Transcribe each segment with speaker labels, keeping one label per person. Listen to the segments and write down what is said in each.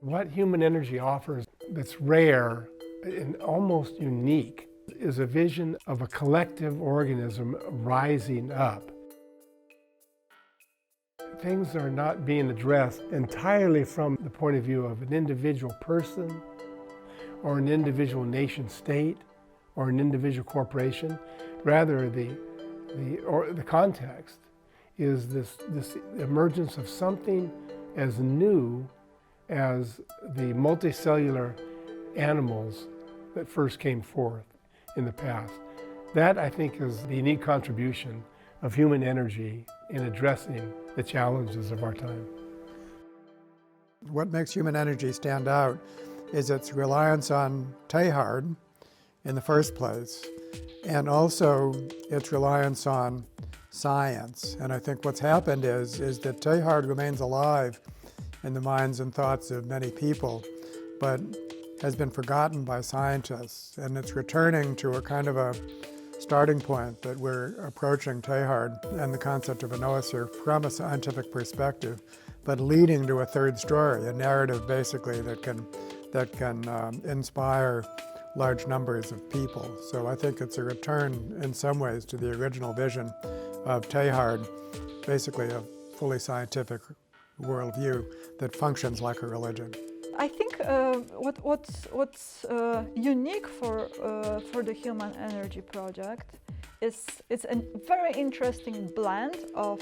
Speaker 1: What human energy offers that's rare and almost unique is a vision of a collective organism rising up. Things are not being addressed entirely from the point of view of an individual person or an individual nation state or an individual corporation. Rather, the context is this emergence of something as new as the multicellular animals that first came forth in the past. That, I think, is the unique contribution of human energy in addressing the challenges of our time.
Speaker 2: What makes human energy stand out is its reliance on Teilhard in the first place, and also its reliance on science. And I think what's happened is that Teilhard remains alive in the minds and thoughts of many people, but has been forgotten by scientists. And it's returning to a kind of a starting point that we're approaching Teilhard and the concept of a noosphere from a scientific perspective, but leading to a third story, a narrative basically that can inspire large numbers of people. So I think it's a return in some ways to the original vision of Teilhard, basically a fully scientific worldview that functions like a religion.
Speaker 3: I think what's unique for the Human Energy Project is it's a very interesting blend of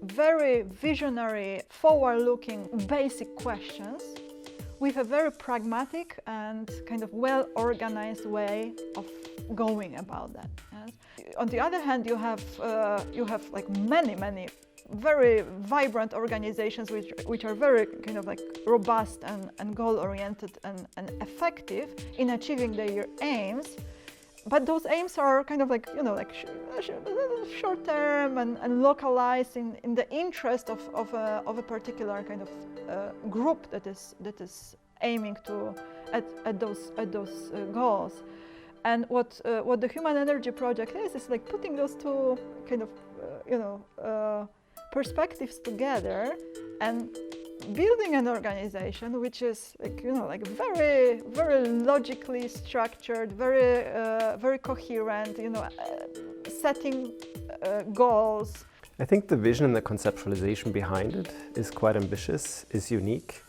Speaker 3: very visionary, forward-looking, basic questions with a very pragmatic and kind of well-organized way of going about that. Yes? On the other hand, you have like many very vibrant organizations which are very kind of like robust and goal-oriented and effective in achieving their aims. But those aims are kind of like, short-term and localized in the interest of a particular kind of group that is aiming at those goals. And what the Human Energy Project is like putting those two kind of perspectives together and building an organization which is like very logically structured, very coherent, setting goals.
Speaker 4: I think the vision and the conceptualization behind it is quite ambitious, is unique,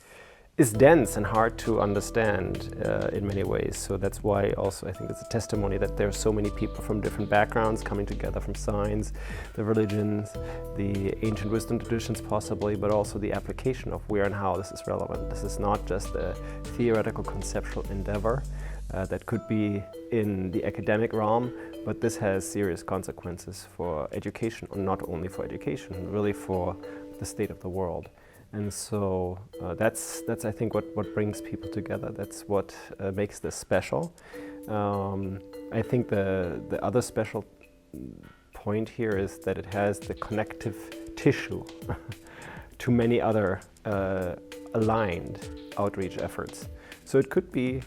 Speaker 4: is dense and hard to understand in many ways. So that's why also I think it's a testimony that there are so many people from different backgrounds coming together, from science, the religions, the ancient wisdom traditions possibly, but also the application of where and how this is relevant. This is not just a theoretical conceptual endeavor that could be in the academic realm, but this has serious consequences for education, or not only for education, really for the state of the world. And so that's I think what brings people together. That's what makes this special. I think the other special point here is that it has the connective tissue to many other aligned outreach efforts. So it could be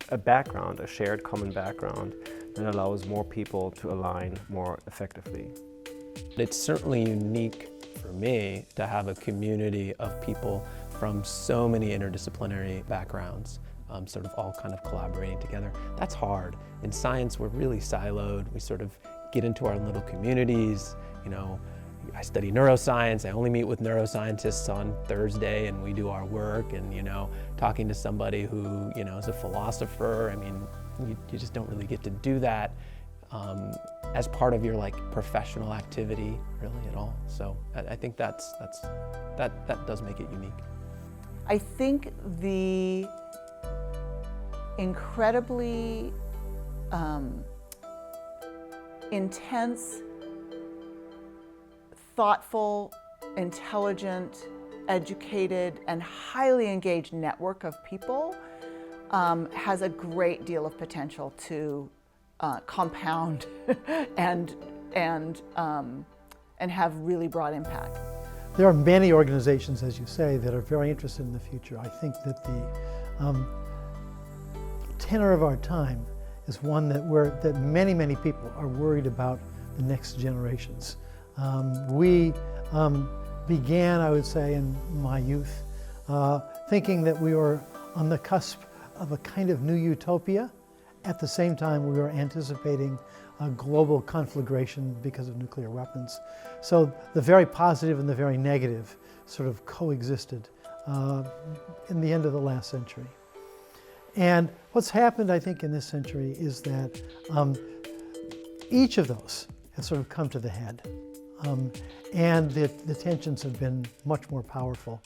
Speaker 4: a background, a shared common background that allows more people to align more effectively.
Speaker 5: It's certainly unique for me to have a community of people from so many interdisciplinary backgrounds, sort of all kind of collaborating together. That's hard. In science, we're really siloed. We sort of get into our little communities. I study neuroscience. I only meet with neuroscientists on Thursday, and we do our work. And talking to somebody who is a philosopher. I mean, you just don't really get to do that as part of your professional activity, really, at all. So I think that does make it unique.
Speaker 6: I think the incredibly intense, thoughtful, intelligent, educated, and highly engaged network of people has a great deal of potential to compound and have really broad impact.
Speaker 7: There are many organizations, as you say, that are very interested in the future. I think that the tenor of our time is one that many people are worried about the next generations. We began, I would say, in my youth, thinking that we were on the cusp of a kind of new utopia. At the same time, we were anticipating a global conflagration because of nuclear weapons. So the very positive and the very negative sort of coexisted in the end of the last century. And what's happened, I think, in this century is that each of those has sort of come to the head. And the tensions have been much more powerful.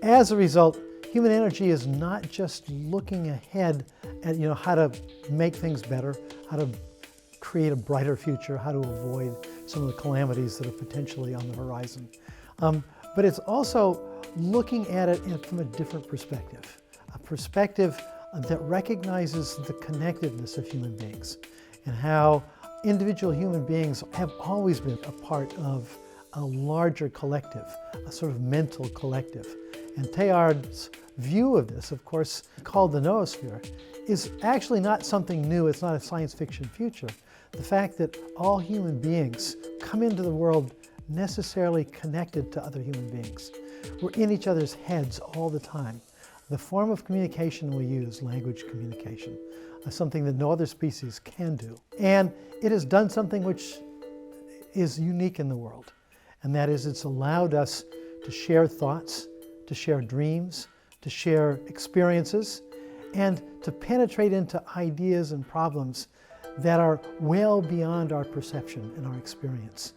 Speaker 7: As a result, human energy is not just looking ahead at how to make things better, how to create a brighter future, how to avoid some of the calamities that are potentially on the horizon. But it's also looking at it from a different perspective, a perspective that recognizes the connectedness of human beings and how individual human beings have always been a part of a larger collective, a sort of mental collective. And Teilhard's view of this, of course, called the Noosphere, is actually not something new. It's not a science fiction future. The fact that all human beings come into the world necessarily connected to other human beings. We're in each other's heads all the time. The form of communication we use, language communication, is something that no other species can do. And it has done something which is unique in the world. And that is, it's allowed us to share thoughts, to share dreams, to share experiences, and to penetrate into ideas and problems that are well beyond our perception and our experience.